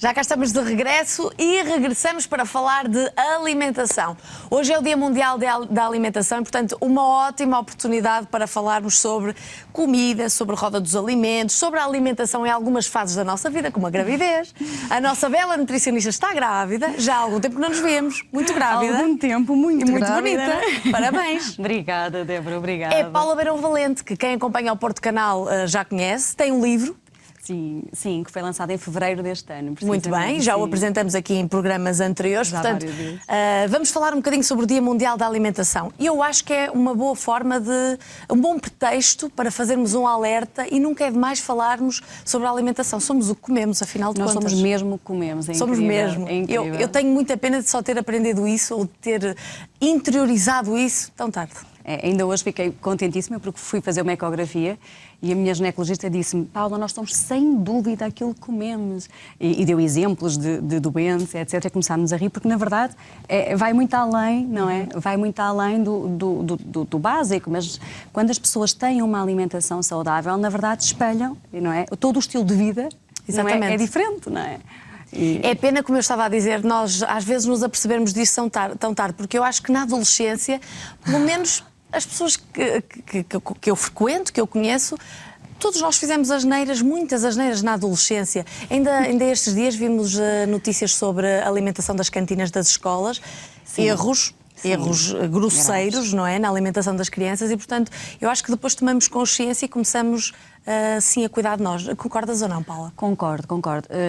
Já cá estamos de regresso e regressamos para falar de alimentação. Hoje é o Dia Mundial da Alimentação e, portanto, uma ótima oportunidade para falarmos sobre comida, sobre a roda dos alimentos, sobre a alimentação em algumas fases da nossa vida, como a gravidez. A nossa bela nutricionista está grávida, já há algum tempo que não nos vemos, muito grávida. Há algum tempo, muito bonita. Parabéns. Obrigada, Débora, obrigada. É Paula Beirão Valente, que quem acompanha o Porto Canal já conhece, tem um livro. Sim, que foi lançado em fevereiro deste ano. Muito bem, já o apresentamos aqui em programas anteriores. Já portanto, vamos falar um bocadinho sobre o Dia Mundial da Alimentação. E eu acho que é uma boa forma um bom pretexto para fazermos um alerta e nunca é demais falarmos sobre a alimentação. Somos o que comemos, afinal de contas. Nós somos mesmo o que comemos, é somos incrível. Mesmo. É incrível. Eu tenho muita pena de só ter aprendido isso ou de ter interiorizado isso tão tarde. Ainda hoje fiquei contentíssima porque fui fazer uma ecografia e a minha ginecologista disse-me: Paula, nós somos sem dúvida aquilo que comemos. E deu exemplos de doenças, etc. E começámos a rir porque, na verdade, vai muito além, não é? Vai muito além do básico. Mas quando as pessoas têm uma alimentação saudável, na verdade, espelham, não é? Todo o estilo de vida. Exatamente. Não é diferente, não é? É pena, como eu estava a dizer, nós às vezes nos apercebemos disso tão tarde, porque eu acho que na adolescência, pelo menos as pessoas que eu frequento, que eu conheço, todos nós fizemos asneiras, muitas asneiras na adolescência. Ainda estes dias vimos notícias sobre a alimentação das cantinas das escolas, erros grosseiros, não é, na alimentação das crianças e, portanto, eu acho que depois tomamos consciência e começamos sim a cuidar de nós. Concordas ou não, Paula? Concordo.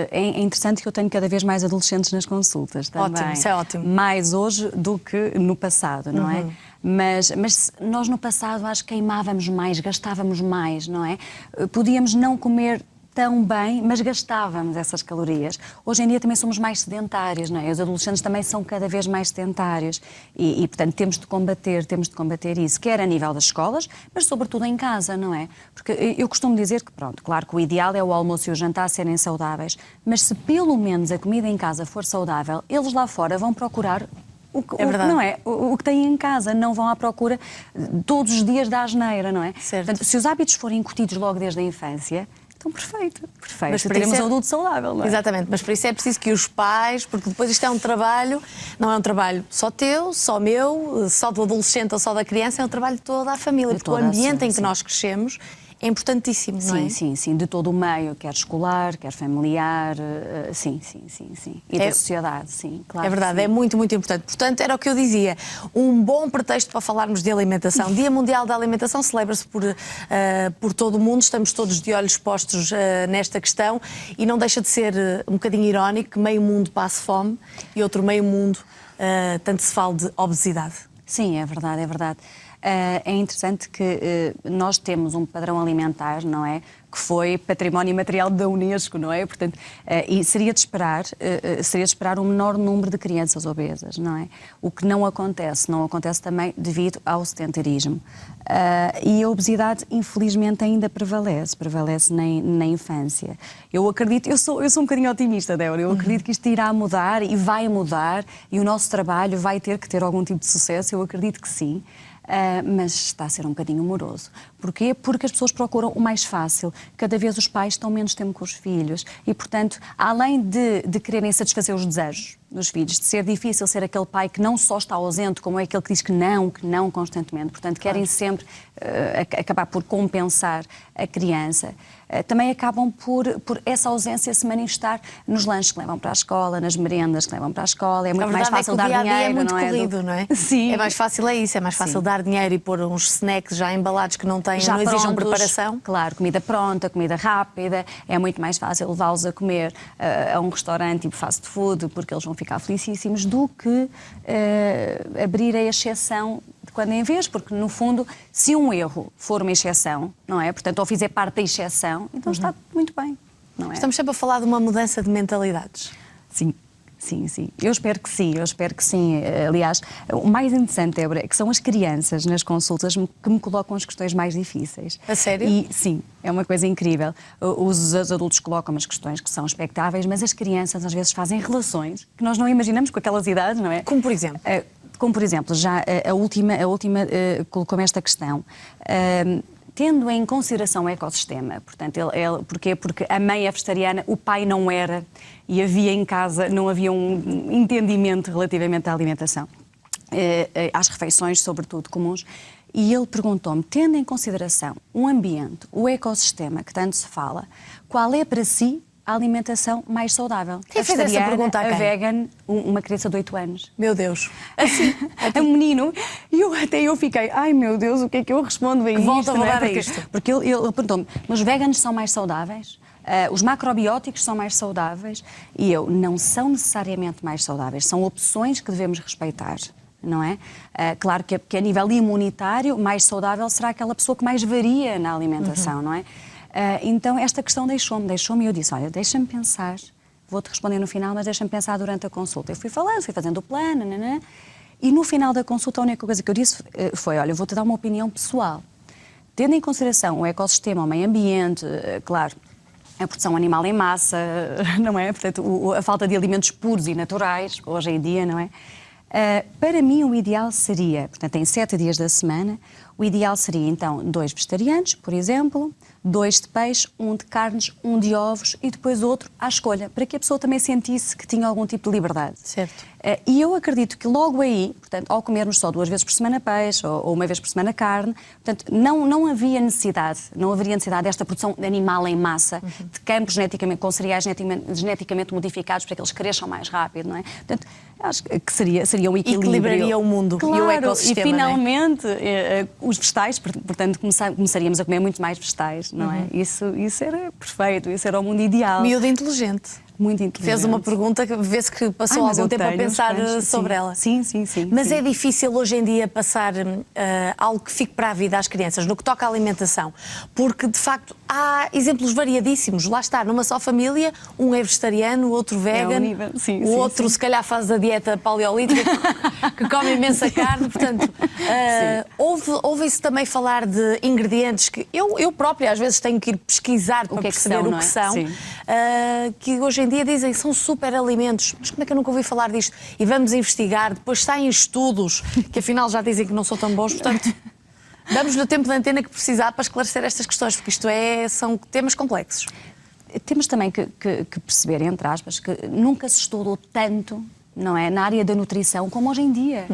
É interessante que eu tenho cada vez mais adolescentes nas consultas também. Ótimo, isso é ótimo. Mais hoje do que no passado, não é? Mas nós no passado acho que queimávamos mais, gastávamos mais, não é? Podíamos não comer tão bem, mas gastávamos essas calorias. Hoje em dia também somos mais sedentários, não é? Os adolescentes também são cada vez mais sedentários e portanto, temos de combater isso, quer a nível das escolas, mas sobretudo em casa, não é? Porque eu costumo dizer que, pronto, claro que o ideal é o almoço e o jantar serem saudáveis, mas se pelo menos a comida em casa for saudável, eles lá fora vão procurar o que têm em casa, não vão à procura todos os dias da asneira, não é? Certo. Portanto, se os hábitos forem incutidos logo desde a infância, então perfeito. Mas teremos um adulto saudável, não é? Exatamente, mas para isso é preciso que os pais, porque depois isto é um trabalho, não é um trabalho só teu, só meu, só do adolescente ou só da criança, é um trabalho de toda a família, porque o ambiente em que nós crescemos é importantíssimo, não é? Sim, de todo o meio, quer escolar, quer familiar, sim. E da sociedade, sim, claro. É verdade, é muito, muito importante. Portanto, era o que eu dizia, um bom pretexto para falarmos de alimentação. Dia Mundial da Alimentação celebra-se por todo o mundo, estamos todos de olhos postos nesta questão e não deixa de ser um bocadinho irónico que meio mundo passe fome e outro meio mundo tanto se fala de obesidade. Sim, é verdade. É interessante que nós temos um padrão alimentar, não é? Que foi património imaterial da Unesco, não é? Portanto, e seria de esperar um menor número de crianças obesas, não é? O que não acontece também devido ao sedentarismo. E a obesidade, infelizmente, ainda prevalece na infância. Eu acredito, eu sou um bocadinho otimista, Débora, eu acredito que isto irá mudar e vai mudar e o nosso trabalho vai ter que ter algum tipo de sucesso, eu acredito que sim. Mas está a ser um bocadinho moroso. Porquê? Porque as pessoas procuram o mais fácil. Cada vez os pais estão menos tempo com os filhos e, portanto, além de quererem satisfazer os desejos dos filhos, de ser difícil ser aquele pai que não só está ausente, como é aquele que diz que não constantemente. Portanto, querem sempre acabar por compensar a criança. Também acabam por essa ausência se manifestar nos lanches que levam para a escola, nas merendas que levam para a escola. É muito mais fácil dar dinheiro, é muito corrido, não é? Sim. É mais fácil isso, é mais fácil dar dinheiro e pôr uns snacks já embalados que não já exigem preparação. Claro, comida pronta, comida rápida, é muito mais fácil levá-los a comer a um restaurante tipo fast food, porque eles vão ficar felicíssimos, do que abrir a exceção de quando em vez, porque no fundo, se um erro for uma exceção, não é? Portanto, ou fizer parte da exceção, então está muito bem, não é? Estamos sempre a falar de uma mudança de mentalidades. Sim. Eu espero que sim. Aliás, o mais interessante, Débora, é que são as crianças nas consultas que me colocam as questões mais difíceis. A sério? E sim, é uma coisa incrível. Os adultos colocam as questões que são expectáveis, mas as crianças às vezes fazem relações que nós não imaginamos com aquelas idades, não é? Como por exemplo? Como por exemplo, já a última colocou-me esta questão. tendo em consideração o ecossistema, portanto, porquê? Porque a mãe é vegetariana, o pai não era, e havia em casa, não havia um entendimento relativamente à alimentação, às refeições, sobretudo, comuns. E ele perguntou-me, tendo em consideração o ambiente, o ecossistema que tanto se fala, qual é para si a alimentação mais saudável? Quem fez essa pergunta a quem? A vegan, uma criança de 8 anos. Meu Deus. Assim, um menino. E eu fiquei, ai meu Deus, o que é que eu respondo a isto? Volta a rodar não é? a isto. Porque ele perguntou-me, mas os veganos são mais saudáveis? Os macrobióticos são mais saudáveis? E eu, não são necessariamente mais saudáveis, são opções que devemos respeitar. Não é? Claro que a nível imunitário, mais saudável será aquela pessoa que mais varia na alimentação, não é? Então, esta questão deixou-me e eu disse, olha, deixa-me pensar, vou-te responder no final, mas deixa-me pensar durante a consulta. Eu fui falando, fui fazendo o plano, e no final da consulta a única coisa que eu disse foi, olha, vou-te dar uma opinião pessoal. Tendo em consideração o ecossistema, o meio ambiente, claro, a produção animal em massa, não é? Portanto, a falta de alimentos puros e naturais, hoje em dia, não é? Para mim, o ideal seria, portanto, em 7 dias da semana, o ideal seria, então, 2 vegetarianos, por exemplo, 2 de peixe, 1 de carnes, 1 de ovos e depois outro à escolha, para que a pessoa também sentisse que tinha algum tipo de liberdade. Certo. E eu acredito que logo aí, portanto, ao comermos só 2 vezes por semana peixe ou 1 vez por semana carne, portanto, não haveria necessidade, desta produção animal em massa, de campos com cereais geneticamente modificados para que eles cresçam mais rápido, não é? Portanto, acho que seria um equilíbrio. Equilibraria o mundo, claro, e o ecossistema. E finalmente, os vegetais, portanto, começaríamos a comer muito mais vegetais, não é? Isso era perfeito, isso era o mundo ideal. Miúdo inteligente. Muito inteligente. Fez uma pergunta que vê-se que passou algum tempo a pensar sobre ela. Sim. Mas é difícil hoje em dia passar algo que fique para a vida às crianças, no que toca à alimentação, porque de facto há exemplos variadíssimos. Lá está, numa só família, um é vegetariano, o outro vegan, o outro se calhar faz a dieta paleolítica, que come imensa carne. Portanto, ouve-se também falar de ingredientes que eu própria às vezes tenho que ir pesquisar para perceber o que são, que hoje em dia dizem que são super alimentos, mas como é que eu nunca ouvi falar disto? E vamos investigar, depois saem estudos que afinal já dizem que não são tão bons, portanto, damos-lhe o tempo de antena que precisar para esclarecer estas questões, porque isto são temas complexos. Temos também que perceber, entre aspas, que nunca se estudou tanto, não é, na área da nutrição como hoje em dia,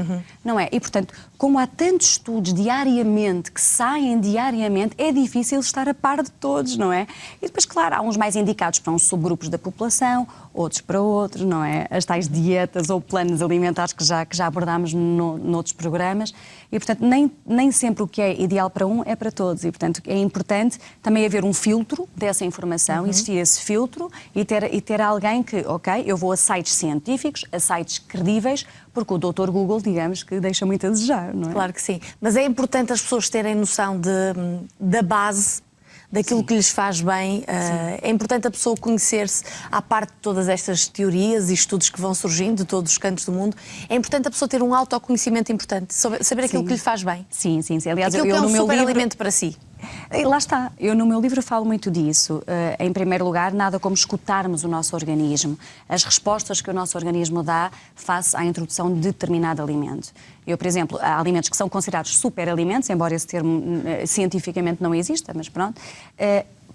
não é? E, portanto, como há tantos estudos diariamente, que saem diariamente, é difícil estar a par de todos, não é? E depois, claro, há uns mais indicados para uns subgrupos da população, outros para outros, não é? As tais dietas ou planos alimentares que já abordámos noutros programas. E, portanto, nem sempre o que é ideal para um é para todos. E, portanto, é importante também haver um filtro dessa informação, existir esse filtro e ter alguém que, ok, eu vou a sites científicos, a sites credíveis, porque o Dr. Google, digamos, que deixa muito a desejar, não é? Claro que sim. Mas é importante as pessoas terem noção da base, daquilo que lhes faz bem. É importante a pessoa conhecer-se, à parte de todas estas teorias e estudos que vão surgindo de todos os cantos do mundo. É importante a pessoa ter um autoconhecimento importante, saber aquilo que lhe faz bem. Sim. Aliás, aquilo que é um super alimento para si. Lá está, eu no meu livro falo muito disso. Em primeiro lugar, nada como escutarmos o nosso organismo, as respostas que o nosso organismo dá face à introdução de determinado alimento. Eu, por exemplo, há alimentos que são considerados superalimentos, embora esse termo cientificamente não exista, mas pronto,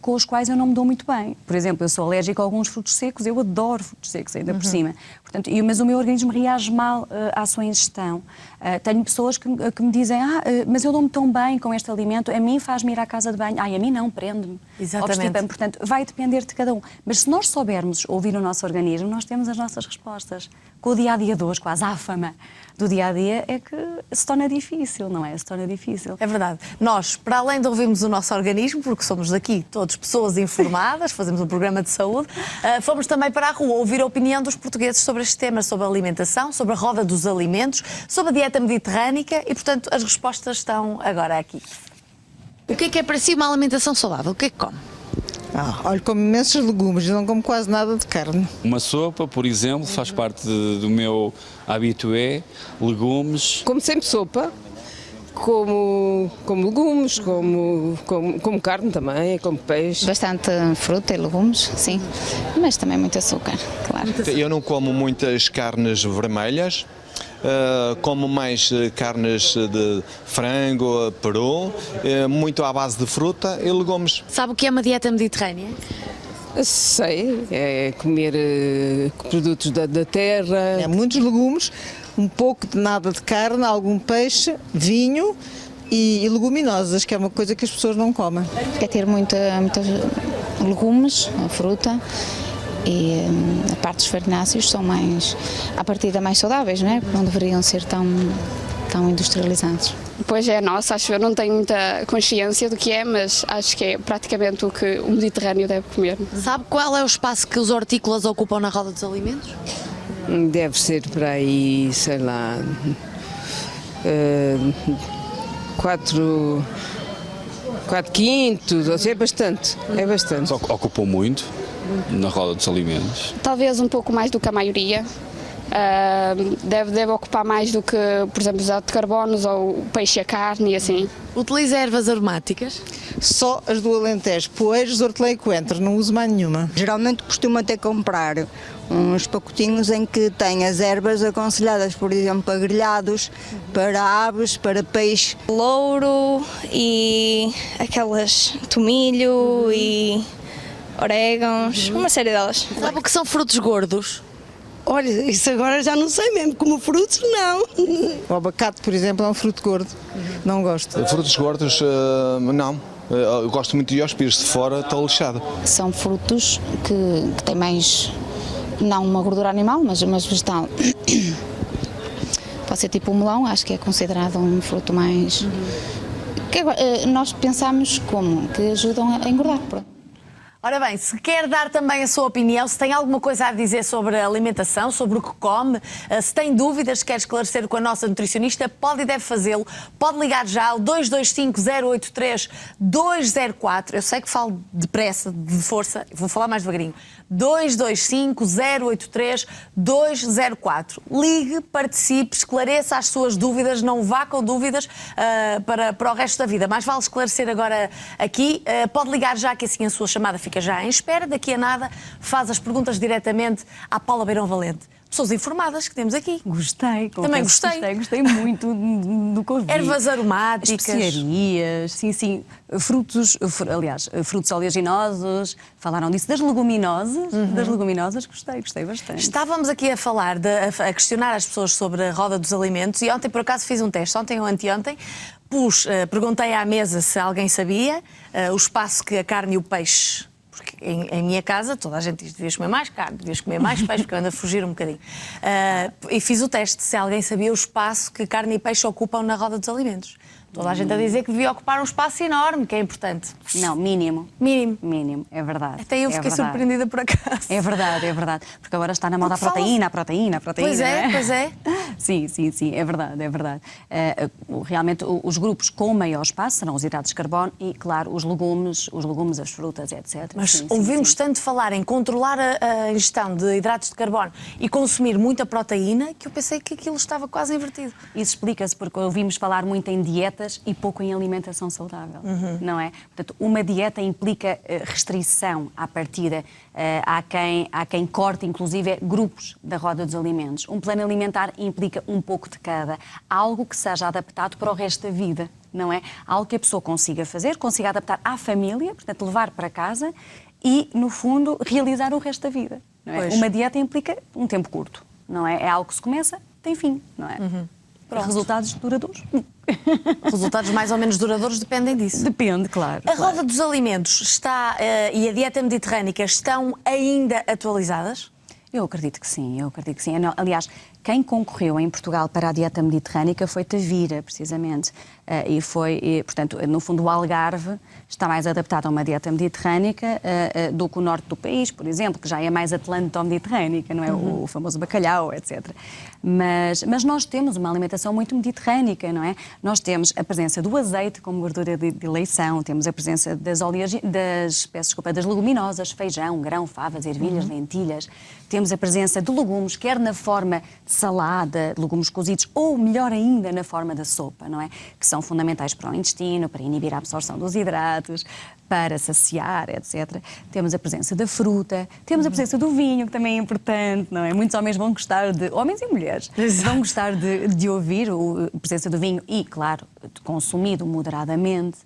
com os quais eu não me dou muito bem. Por exemplo, eu sou alérgica a alguns frutos secos, eu adoro frutos secos, ainda por cima. Portanto, mas o meu organismo reage mal à sua ingestão. Tenho pessoas que me dizem, mas eu dou-me tão bem com este alimento, a mim faz-me ir à casa de banho. A mim não, prende-me. Exatamente. Portanto, vai depender de cada um. Mas se nós soubermos ouvir o nosso organismo, nós temos as nossas respostas. Com o dia-a-dia de hoje, com a azáfama do dia-a-dia, é que se torna difícil, não é? Se torna difícil. É verdade. Nós, para além de ouvirmos o nosso organismo, porque somos daqui todos pessoas informadas, fazemos um programa de saúde, fomos também para a rua ouvir a opinião dos portugueses sobre este tema, sobre a alimentação, sobre a roda dos alimentos, sobre a dieta mediterrânica e, portanto, as respostas estão agora aqui. O que é para si uma alimentação saudável? O que é que come? Olha, como imensos legumes, não como quase nada de carne. Uma sopa, por exemplo, faz parte do meu habitué, legumes. Como sempre sopa, como legumes, como carne também, como peixe. Bastante fruta e legumes, sim, mas também muito açúcar, claro. Eu não como muitas carnes vermelhas, como mais carnes de frango, peru, muito à base de fruta e legumes. Sabe o que é uma dieta mediterrânea? Sei, é comer produtos da terra. É muitos legumes, um pouco de nada de carne, algum peixe, vinho e leguminosas, que é uma coisa que as pessoas não comem. É ter muitos legumes, fruta e a parte dos farináceos são mais, à partida, mais saudáveis, não é? Não deveriam ser tão industrializados. Pois é, nossa, acho que eu não tenho muita consciência do que é, mas acho que é praticamente o que o Mediterrâneo deve comer. Sabe qual é o espaço que os hortícolas ocupam na roda dos alimentos? Deve ser para aí, sei lá, 4 quintos, ou seja, é bastante, é bastante. Ocupam muito na roda dos alimentos. Talvez um pouco mais do que a maioria. Deve ocupar mais do que, por exemplo, os hidratos de carbono ou o peixe e a carne e assim. Utiliza ervas aromáticas? Só as do Alentejo, poeiros, hortelã e coentro, não uso mais nenhuma. Geralmente costumo até comprar uns pacotinhos em que tem as ervas aconselhadas, por exemplo, para grelhados, para aves, para peixe. Louro e aquelas tomilho e orégãos, uma série delas. Sabe o que são frutos gordos? Olha, isso agora já não sei mesmo, como frutos não. O abacate, por exemplo, é um fruto gordo, não gosto. Frutos gordos, não. Eu gosto muito de iospires, de fora está lixado. São frutos que têm mais, não uma gordura animal, mas vegetal. Pode ser tipo o melão, acho que é considerado um fruto mais... Que nós pensamos como? Que ajudam a engordar. Ora bem, se quer dar também a sua opinião, se tem alguma coisa a dizer sobre a alimentação, sobre o que come, se tem dúvidas, quer esclarecer com a nossa nutricionista, pode e deve fazê-lo. Pode ligar já ao 225-083-204. Eu sei que falo depressa, de força, vou falar mais devagarinho. 225-083-204. Ligue, participe, esclareça as suas dúvidas, não vá com dúvidas para o resto da vida. Mais vale esclarecer agora aqui. Pode ligar já, que assim a sua chamada fica já em espera. Daqui a nada faz as perguntas diretamente à Paula Beirão Valente. Pessoas informadas que temos aqui. Gostei. Também gostei. Gostei muito do que ouvi. Ervas aromáticas. Especiarias, sim. Frutos oleaginosos, falaram disso, das leguminosas, gostei bastante. Estávamos aqui a falar, a questionar as pessoas sobre a roda dos alimentos e ontem por acaso fiz um teste, ontem ou anteontem, perguntei à mesa se alguém sabia o espaço que a carne e o peixe... Porque em minha casa toda a gente diz: devias comer mais carne, devias comer mais peixe, porque eu ando a fugir um bocadinho. E fiz o teste se alguém sabia o espaço que carne e peixe ocupam na roda dos alimentos. Toda a gente a dizer que devia ocupar um espaço enorme, que é importante. Não, mínimo. Mínimo, é verdade. Até eu fiquei surpreendida por acaso. É verdade. Porque agora está na moda a proteína. Pois é. Sim, é verdade. Realmente os grupos com maior espaço serão os hidratos de carbono e, claro, os legumes, as frutas, etc. Mas ouvimos tanto falar em controlar a ingestão de hidratos de carbono e consumir muita proteína que eu pensei que aquilo estava quase invertido. Isso explica-se porque ouvimos falar muito em dietas e pouco em alimentação saudável, não é? Portanto, uma dieta implica restrição à partida. Há quem corte, inclusive, grupos da roda dos alimentos. Um plano alimentar implica um pouco de cada. Algo que seja adaptado para o resto da vida, não é? Algo que a pessoa consiga fazer, consiga adaptar à família, portanto, levar para casa e, no fundo, realizar o resto da vida. Não é? Uma dieta implica um tempo curto, não é? É algo que se começa, tem fim, não é? Resultados duradouros. Resultados mais ou menos duradouros dependem disso. Depende, claro. A roda dos alimentos está e a dieta mediterrânica estão ainda atualizadas? Eu acredito que sim. Aliás, quem concorreu em Portugal para a dieta mediterrânica foi Tavira, precisamente. Portanto, no fundo, o Algarve está mais adaptado a uma dieta mediterrânica do que o norte do país, por exemplo, que já é mais atlanto-mediterrânica, não é? O famoso bacalhau, etc. Mas nós temos uma alimentação muito mediterrânica, não é? Nós temos a presença do azeite como gordura de eleição, temos a presença das leguminosas, feijão, grão, favas, ervilhas, lentilhas. Temos a presença de legumes, quer na forma de salada, legumes cozidos, ou melhor ainda, na forma da sopa, não é? Que são fundamentais para o intestino, para inibir a absorção dos hidratos, para saciar, etc. Temos a presença da fruta, temos a presença do vinho, que também é importante, não é? Muitos homens vão gostar de, homens e mulheres, vão gostar de ouvir a presença do vinho e, claro, consumido moderadamente.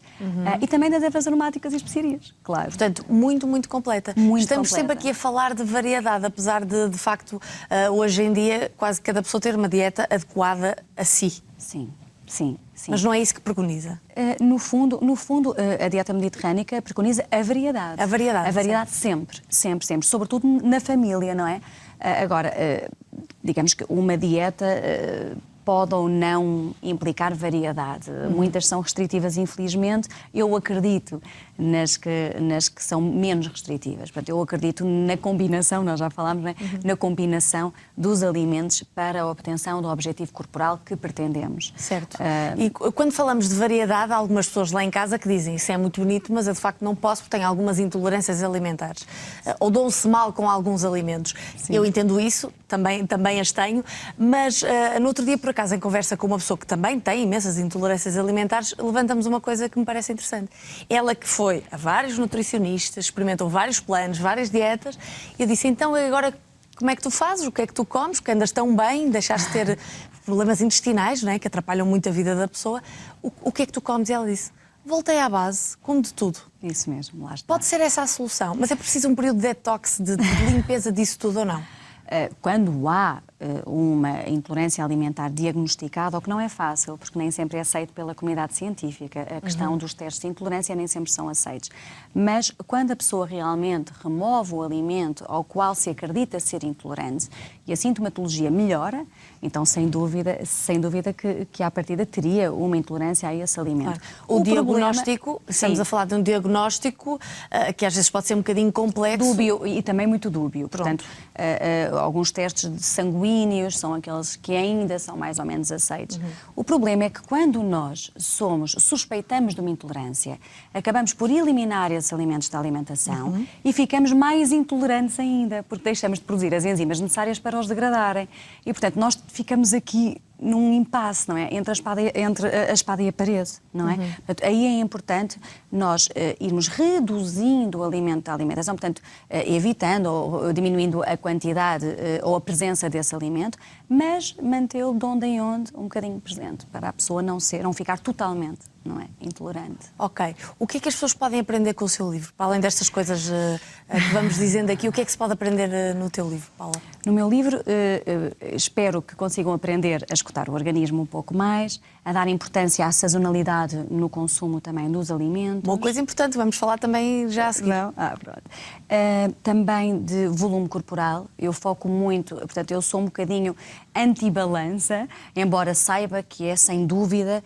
E também das ervas aromáticas e especiarias, claro. Portanto, muito, muito completa. Estamos sempre aqui a falar de variedade, apesar de facto, hoje em dia, quase cada pessoa ter uma dieta adequada a si. Sim, sim. Sim. Mas não é isso que preconiza? No fundo, a dieta mediterrânica preconiza a variedade. A variedade. A variedade sempre, sempre, sempre. Sobretudo na família, não é? Agora, digamos que uma dieta pode ou não implicar variedade. Muitas são restritivas, infelizmente. Eu acredito nas que são menos restritivas. Portanto, eu acredito na combinação, nós já falámos, não é? Na combinação dos alimentos para a obtenção do objetivo corporal que pretendemos. Certo. E quando falamos de variedade, há algumas pessoas lá em casa que dizem isso é muito bonito, mas eu de facto não posso porque tenho algumas intolerâncias alimentares. Ou dou-se mal com alguns alimentos. Sim. Eu entendo isso, também as tenho, mas no outro dia, por acaso, em conversa com uma pessoa que também tem imensas intolerâncias alimentares, levantamos uma coisa que me parece interessante. Ela que foi a vários nutricionistas, experimentou vários planos, várias dietas, e eu disse, então agora como é que tu fazes? O que é que tu comes? Porque andas tão bem, deixaste de ter problemas intestinais, não é? Que atrapalham muito a vida da pessoa. O que é que tu comes? E ela disse, voltei à base, como de tudo. Isso mesmo, lá está. Pode ser essa a solução, mas é preciso um período de detox, de limpeza disso tudo ou não? Quando há uma intolerância alimentar diagnosticada, o que não é fácil, porque nem sempre é aceito pela comunidade científica, a questão dos testes de intolerância nem sempre são aceitos. Mas quando a pessoa realmente remove o alimento ao qual se acredita ser intolerante e a sintomatologia melhora, então sem dúvida que à partida teria uma intolerância a esse alimento. Claro. O diagnóstico, estamos a falar de um diagnóstico que às vezes pode ser um bocadinho complexo. Dúbio e também muito dúbio. Portanto, alguns testes de sanguíneos são aqueles que ainda são mais ou menos aceitos. O problema é que quando nós suspeitamos de uma intolerância, acabamos por eliminar esses alimentos da alimentação e ficamos mais intolerantes ainda, porque deixamos de produzir as enzimas necessárias para os degradarem. E, portanto, nós ficamos aqui num impasse, não é? Entre a espada e a parede, não é? Portanto, aí é importante nós irmos reduzindo o alimento da alimentação, portanto, evitando ou diminuindo a quantidade ou a presença desse alimento, mas mantê-lo de onde em onde um bocadinho presente, para a pessoa não ficar totalmente, não é? Intolerante. Ok. O que é que as pessoas podem aprender com o seu livro? Para além destas coisas que vamos dizendo aqui, o que é que se pode aprender no teu livro, Paula? No meu livro, espero que consigam aprender a escutar o organismo um pouco mais, a dar importância à sazonalidade no consumo também dos alimentos. Uma coisa importante, vamos falar também já a seguir. Não? Pronto. Também de volume corporal, eu foco muito, portanto, eu sou um bocadinho anti-balança, embora saiba que é, sem dúvida,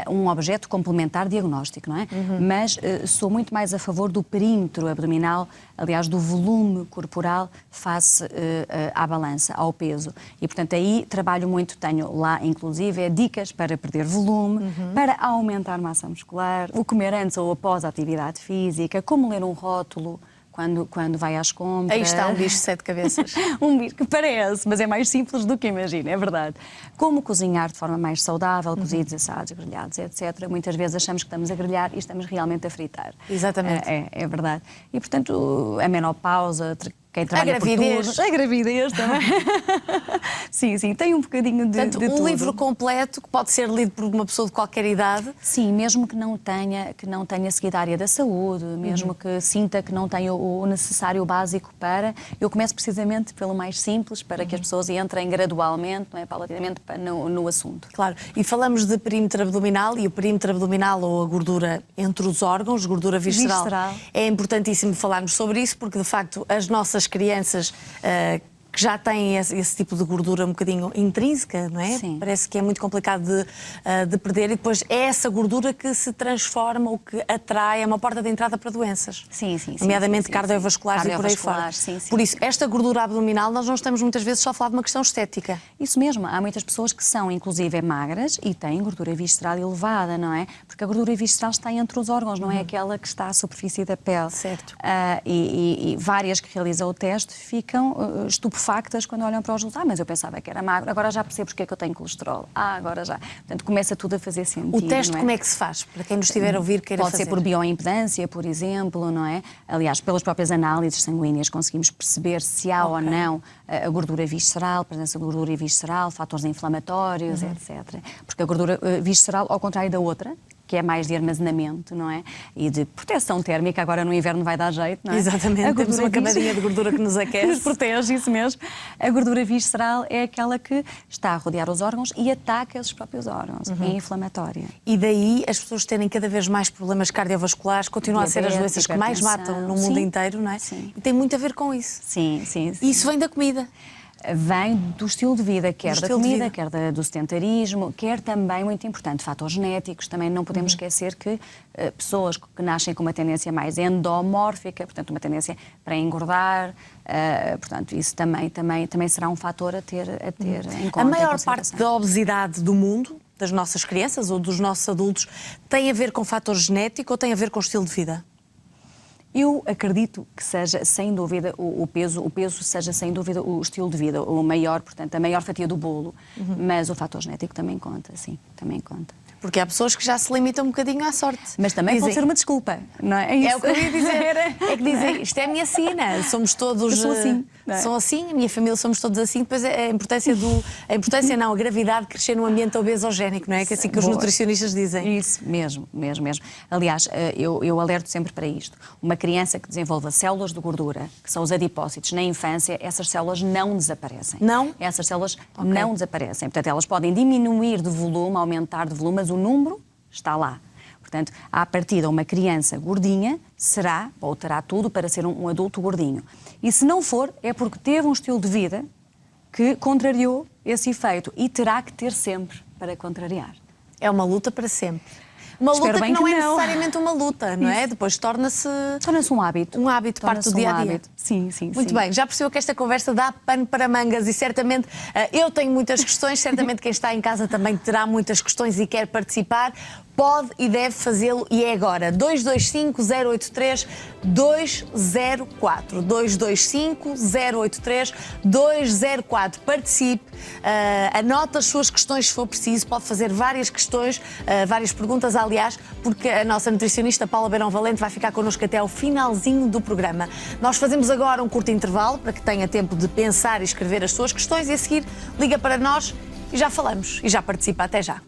um objeto complementar diagnóstico, não é? Mas sou muito mais a favor do perímetro abdominal, aliás, do volume corporal face à balança, ao peso. E, portanto, aí trabalho muito, tenho lá, inclusive, dicas para perder volume, para aumentar massa muscular, o comer antes ou após a atividade física, como ler um rótulo quando vai às compras. Aí está um bicho de 7 cabeças. Um bicho que parece, mas é mais simples do que imagina, é verdade. Como cozinhar de forma mais saudável, cozidos, assados, grelhados, etc. Muitas vezes achamos que estamos a grelhar e estamos realmente a fritar. Exatamente. É verdade. E, portanto, a menopausa, quem trabalha por gravidez. A gravidez também. Sim, tem um bocadinho de Portanto, um tudo. livro completo que pode ser lido por uma pessoa de qualquer idade. Sim, mesmo que não tenha seguido a área da saúde, mesmo que sinta que não tenha o necessário básico para... Eu começo precisamente pelo mais simples, para que as pessoas entrem gradualmente, não é, paulatinamente, no assunto. Claro. E falamos de perímetro abdominal, e o perímetro abdominal, ou a gordura entre os órgãos, gordura visceral. É importantíssimo falarmos sobre isso, porque, de facto, as nossas crianças que já têm esse tipo de gordura um bocadinho intrínseca, não é? Sim. Parece que é muito complicado de perder, e depois é essa gordura que se transforma, ou que atrai, é uma porta de entrada para doenças. Sim. Nomeadamente cardiovasculares e por aí fora. Sim. Por isso, esta gordura abdominal, nós não estamos muitas vezes só a falar de uma questão estética. Isso mesmo, há muitas pessoas que são, inclusive, magras e têm gordura visceral elevada, não é? Porque a gordura visceral está entre os órgãos, não é aquela que está à superfície da pele. Certo. E várias que realizam o teste ficam estupefatas estupefactas quando olham para os resultados. Mas eu pensava que era magro, agora já percebo porque é que eu tenho colesterol. Agora já. Portanto, começa tudo a fazer sentido. O teste não é? como é que se faz? Para quem nos estiver a ouvir queira Pode fazer. ser por bioimpedância, por exemplo, não é? Aliás, pelas próprias análises sanguíneas conseguimos perceber se há ou não a gordura visceral, presença de gordura visceral, fatores inflamatórios, etc. Porque a gordura visceral, ao contrário da outra, que é mais de armazenamento, não é? E de proteção térmica, agora no inverno vai dar jeito, não é? Exatamente, temos uma camadinha de gordura que nos aquece. Nos protege, isso mesmo. A gordura visceral é aquela que está a rodear os órgãos e ataca esses próprios órgãos. É inflamatória. E daí as pessoas terem cada vez mais problemas cardiovasculares, continuam a ser as doenças que mais matam no mundo inteiro, não é? Sim. E tem muito a ver com isso. Sim. E isso vem da comida. Vem do estilo de vida, quer da estilo de comida, vida. quer do sedentarismo, quer também, muito importante, fatores genéticos. Também não podemos esquecer que pessoas que nascem com uma tendência mais endomórfica, portanto, uma tendência para engordar, portanto, isso também será um fator a ter em conta. A maior parte da obesidade do mundo, das nossas crianças ou dos nossos adultos, tem a ver com fator genético ou tem a ver com estilo de vida? Eu acredito que seja, sem dúvida, o peso seja, sem dúvida, o estilo de vida, o maior, portanto, a maior fatia do bolo. Mas o fator genético também conta, sim, também conta. Porque há pessoas que já se limitam um bocadinho à sorte. Mas também pode ser uma desculpa, não é? É o que eu ia dizer. É que dizem, isto é a minha sina, somos todos... Eu sou assim. Sou assim, a minha família somos todos assim. Depois a importância a gravidade de crescer num ambiente obesogénico, não é? Que é assim que os nutricionistas dizem. Isso, mesmo. Aliás, eu alerto sempre para isto. Uma criança que desenvolva células de gordura, que são os adipócitos, na infância, essas células não desaparecem. Não? Essas células não desaparecem. Portanto, elas podem diminuir de volume, aumentar de volume, mas o número está lá. Portanto, à partida, uma criança gordinha será, ou terá tudo para ser um adulto gordinho. E se não for, é porque teve um estilo de vida que contrariou esse efeito e terá que ter sempre para contrariar. É uma luta para sempre. Uma luta que não é necessariamente uma luta, não é? Depois torna-se um hábito. Um hábito, parte do dia-a-dia. Sim. Muito bem, já percebeu que esta conversa dá pano para mangas e certamente eu tenho muitas questões, certamente quem está em casa também terá muitas questões e quer participar. Pode e deve fazê-lo e é agora. 225-083-204. 225-083-204. Participe, anote as suas questões se for preciso. Pode fazer várias questões, várias perguntas, aliás, porque a nossa nutricionista Paula Beirão Valente vai ficar connosco até ao finalzinho do programa. Nós fazemos agora um curto intervalo para que tenha tempo de pensar e escrever as suas questões e a seguir liga para nós e já falamos e já participa. Até já.